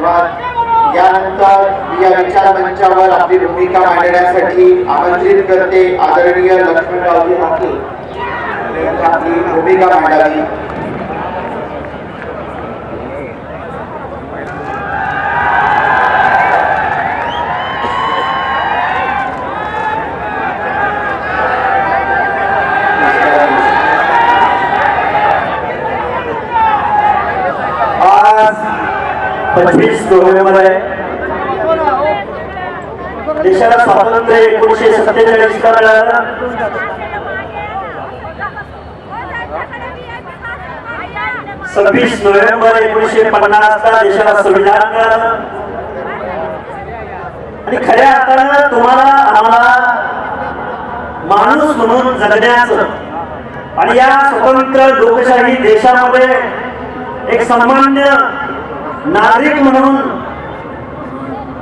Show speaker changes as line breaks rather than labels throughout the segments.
धन्यवाद। यानंतर या विचार मंचावर आपली भूमिका मांडण्यासाठी आमंत्रित करते आदरणीय लक्ष्मणरावजी हाके आपली भूमिका मांडावी।
आज 25 नोव्हेंबर आहे। देशाला स्वातंत्र्य 1947 ला मिळालं। 26 नोव्हेंबर 1950 ला देशाला संविधान मिळालं आणि खऱ्या अर्थानं तुम्हाला आम्हाला माणूस म्हणून जगण्याचं आणि या स्वतंत्र लोकशाही देशामध्ये एक सामान्य नागरिक म्हणून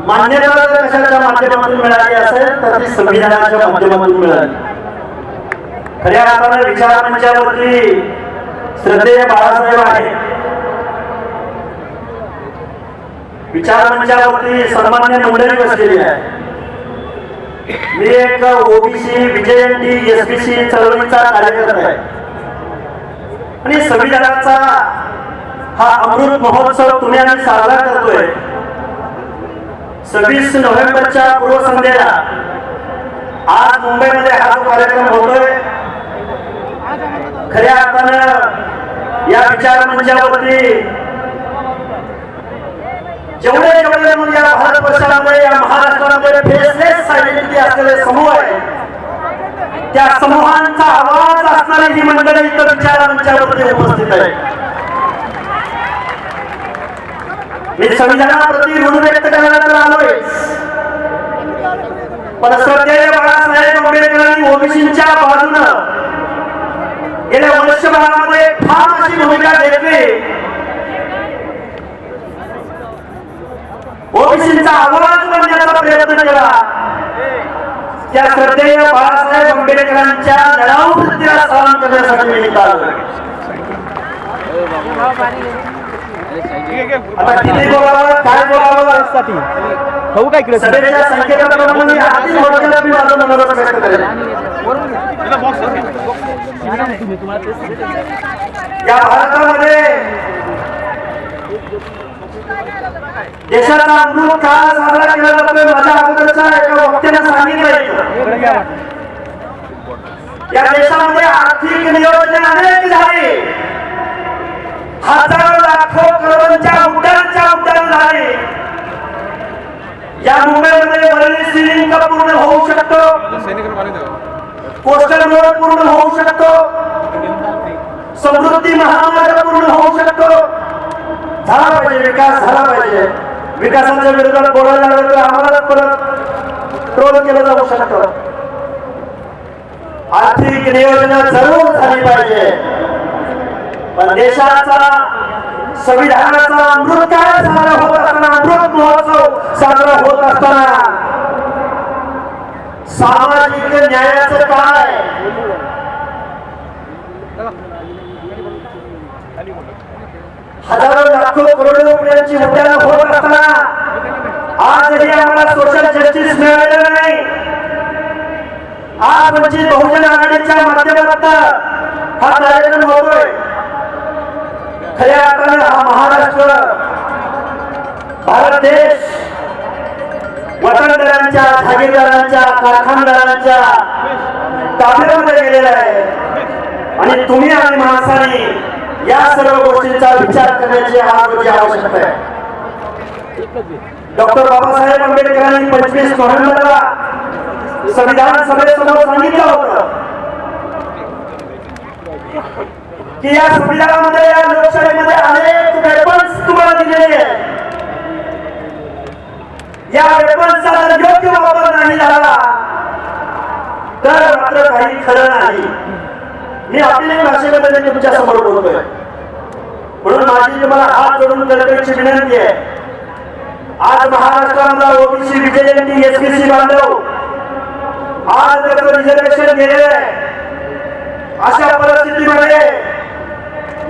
मान्यता कशाच्या माध्यमातून मिळाली असेल तर ती संविधानाच्या माध्यमातून मिळाली। खऱ्या अर्थाने विचार मंचावरती श्रद्धेय बाळासाहेब आहे। विचार मंचावरती सन्मान्य मंडळी बसलेली आहे। मी एक ओबीसी विजयंती एसबीसी चळवळीचा कार्यकर्ता आहे आणि संविधानाचा हा अमृत महोत्सव तुम्ही आम्ही साजरा करतोय। 26 नोव्हेंबरच्या पूर्वसंध्येला आज मुंबईमध्ये हा जो कार्यक्रम होतोय खऱ्या अर्थानं या विचार मंचावरती जेवढे म्हणजे या भारतवर्षामध्ये या महाराष्ट्रामध्ये फेसलेस आयडेंटिटी असलेले समूह आहे त्या समूहांचा आवाज असणारी ही मंडळी इतर विचार मंचावरती उपस्थित आहे। मी संविधानाप्रती ऋण व्यक्त करायला तर आलोय, पण श्रद्धेय बाळासाहेब आंबेडकरांनी ओबीसींच्या बाजूनं गेल्या वर्षभरामध्ये ठाम अशी भूमिका घेतली। ओबीसींचा आवाज बनण्याचा प्रयत्न केला। त्या श्रद्धेय बाळासाहेब आंबेडकरांच्या लढाऊ वृत्तीला सलाम करण्यासाठी मी इथं आलोय। आता किती बोलावं काय बोलावं
हो काय इकडे
सभेच्या संकेताप्रमाणे आधी मोठ्याला मी माझं मनोगत व्यक्त करेन। या भारतामध्ये देशाचा अमृत काळ साजरा केला जातोय। माझ्या अगोदरच्या एका वक्त्याने सांगितलं या देशामध्ये आर्थिक नियोजन अनेक झाले, हजारो लाखो करोडोंच्या उड्डाण झाले। या मुंबईमध्ये वरळी सिलिंग पूर्ण होऊ शकतो, कोस्टल रोड पूर्ण होऊ शकतो, समृद्धी महामार्ग पूर्ण होऊ शकतो। झाला पाहिजे विकास, झाला पाहिजे। विकासाच्या विरोधात बोलायला लागलं तर आम्हाला परत ट्रोल केलं जाऊ शकतं। आर्थिक नियोजन जरूर झाली पाहिजे, पण देशाचा संविधानाचा अमृत काळ साजरा होत असताना, अमृत महोत्सव साजरा होत असताना सामाजिक न्यायाचं काय, हजारो लाखो करोडो रुपयांची उड्डाण होत असताना आजही आम्हाला सोशल जस्टिस मिळालेलं नाही। आज वंचित बहुजन आघाडीच्या माध्यमातून हा कार्यक्रम होतोय। खऱ्या अर्थाने हा महाराष्ट्र भारत देश वतनदारांच्या, जागीरदारांच्या, कारखानदारांच्या ताब्यामध्ये गेलेला आहे आणि तुम्ही आणि माणसाने या सर्व गोष्टींचा विचार करण्याची आज आवश्यकता आहे। डॉक्टर बाबासाहेब आंबेडकरांनी 25 नोव्हेंबरला संविधान सभेसमोर सांगितलं होतं की या संविधानामध्ये, या लोकशाहीमध्ये अनेक वेपन्स तुम्हाला दिलेले आहेत। या वेपन्सचा जर योग्य वापर नाही झाला तर मात्र काही खरं नाही। मी आपल्या भाषेमध्ये तुमच्या समोर बोलतोय, म्हणून माझी तुम्हाला हात जोडून कळकळीची विनंती आहे। आज महाराष्ट्रामधला ओबीसी विजयंती एसबीसी बांधव आज त्याचं रिझर्वेशन गेलेलं आहे। अशा परिस्थितीमध्ये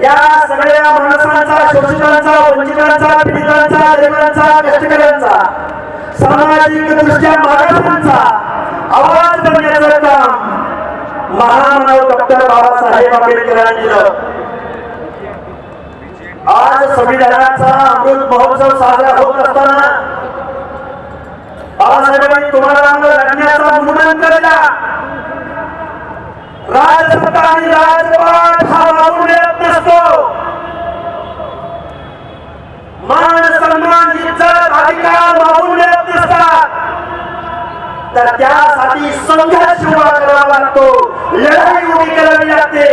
या सगळ्या माणसांचा, शोषितांचा, वंचितांचा, पीडितांचा, गरिबांचा, परिशिष्ट मागासांचा आवाज बनण्याचं काम महामानव डॉक्टर बाबासाहेब आंबेडकरांनी दिलं. आज संविधानाचा अमृत महोत्सव साजरा होत असताना बाबासाहेबांनी तुम्हाला लढण्याचा मुलांकन दिला. राजसत्ता आणि राजपाट हा मागून मिळत नसतो. मान सन्मान इज्जत अधिकार मागून मिळत नसतात. तर त्यासाठी संघर्ष उभा करावा लागतो, लढाई उभी करावी लागते,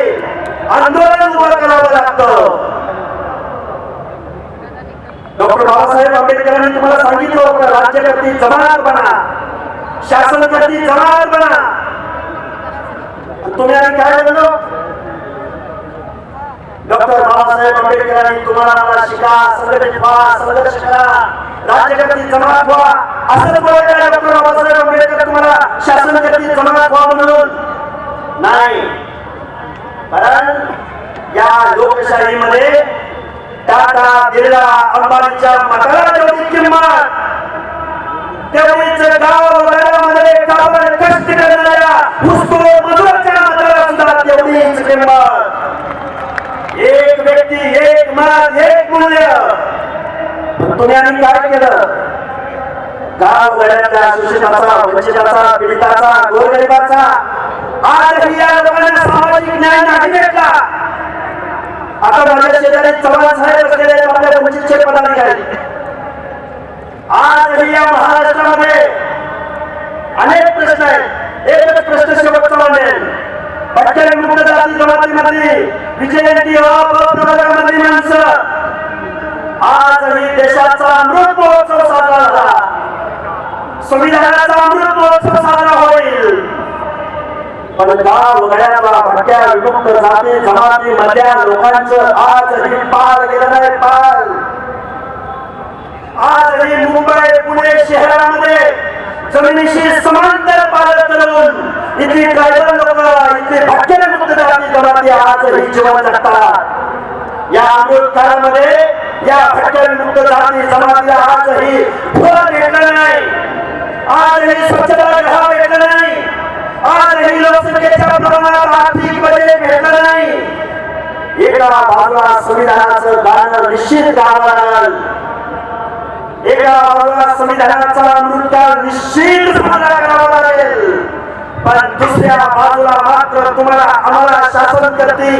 आंदोलन उभं करावं लागतं. डॉक्टर बाबासाहेब आंबेडकरांनी तुम्हाला सांगितलं होतं, राज्यकर्ती जमात बना, शासनकर्ती जमात बना. तुम्ही आम्ही काय बोललो? डॉक्टर बाबासाहेब आंबेडकरांनी तुम्हाला मला शिका, संघटित व्हा, संघर्ष करा, राज्यकर्ती जमात व्हा असं बोलले. डॉक्टर बाबासाहेब आंबेडकर तुम्हाला शासनकर्ती जमात व्हा म्हणून नाही. कारण या लोकशाहीमध्ये टाटा, बिर्ला, अंबानीच्या मताला जेवढी किंमत, तेवढीच गाव वगैरेमध्ये काबड कष्ट करणाऱ्या ऊसतोड मजुराच्या मताला सुद्धा तेवढीच किंमत. एक व्यक्ती, एक मत, एक मूल्य. तुम्ही आम्ही काय केलं? गाव वगैरेच्या शोषिताचा, वंचिताचा, पीडिताचा, गोरगरिबाचा आजही या लोकांना सामाजिक न्याय नाही भेटला. आता माझ्या शेजारी चव्हाण साहेब बसलेले आपल्या वंचितचे पदाधिकारी. आजही या महाराष्ट्रामध्ये अनेक प्रश्न आहेत. एकच प्रश्न शेवटचा मांडेल. भटक्याविमुक्त जाती जमातीमधली विजयंती मधली माणसं आजही देशाचा अमृत महोत्सव साजरा झाला. संविधानाचा अमृत महोत्सव साजरा होईल. पण गाव वगैरेला भटक्या विमुक्त जाती जमाती मधल्या लोकांचं आजही पाल गेलं नाही. पाल आजही मुंबई पुणे शहरामध्ये जमिनीशी समांतर पाल करून इथली ट्रायबल लोक, इथली भटक्या विमुक्त जाती जमाती आजही जीवन जगतात. या अमृत काळामध्ये या भटक्या विमुक्त जाती जमातीला आजही फळ भेटलं नाही, आजही स्वच्छतागृह भेटलं नाही, आजही लोकसंख्येच्या प्रमाणात आर्थिक बजेट भेटलं नाही. एका बाजूला संविधानाचं गाणं निश्चित गावं लागल, एका बाजूला संविधानाचा अमृतकाळ निश्चित साजरा करावा लागेल. पण दुसऱ्या बाजूला मात्र तुम्हाला आम्हाला शासनकर्ती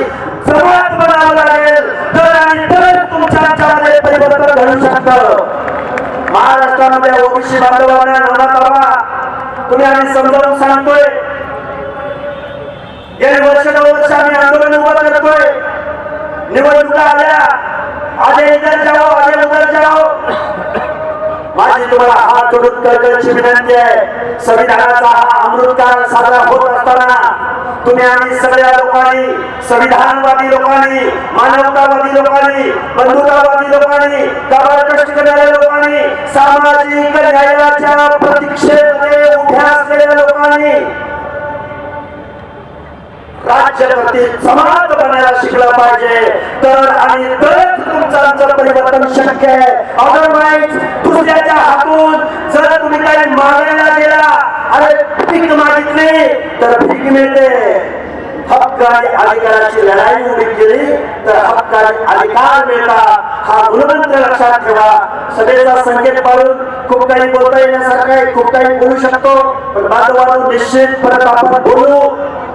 जमात बनावं लागेल. तर आणि तरच तुमच्यामध्ये परिवर्तन घडू शकतं. महाराष्ट्रामध्ये ओबीसी बांधवांना मनात आवा, तुम्ही आम्ही समजावून सांगतोय. गेली वर्ष 2 वर्ष आम्ही आंदोलन उभं करतोय. निवडणुका आल्या, आजे इधर जाओ, आजे उधर जाओ. माझी तुम्हाला हात जोडून करण्याची विनंती आहे. संविधानाचा हा अमृतकाळ साजरा होत असताना तुम्ही आम्ही सगळ्या लोकांनी, संविधानवादी लोकांनी, मानवतावादी लोकांनी, बंधुतावादी लोकांनी, काबाड कष्ट करणाऱ्या लोकांनी, सामाजिक न्यायाच्या प्रतीक्षेमध्ये उभ्या असलेल्या लोकांनी राज्यकर्ती जमात बनायला शिकला पाहिजे. तर आणि तरच तुमचं परिवर्तन शक्य आहे. अदरवाईज दुसऱ्याच्या हातून जर तुम्ही काही मागायला गेला, अरे भीक मागितली तर भीक मिळते. हक्क आणि अधिकाराची लढाई उभी केली तर हक्क आणि अधिकार मिळतात. हा गुणमंत्र लक्षात ठेवा. सभेचा संकेत पाळून खूप काही बोलता येण्यासारखं आहे, खूप काही बोलू शकतो, पण बाजूबाजू निश्चित परत आपण बोलू.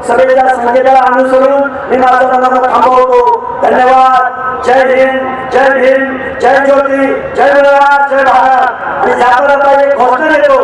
सभेच्या संकेताला अनुसरून मी माझा मनाला थांबवतो. धन्यवाद. जय हिंद, जय भीम, जय ज्योती, जय महाराज, जय भारत. आणि जाता जाता एक घोषणा देतो.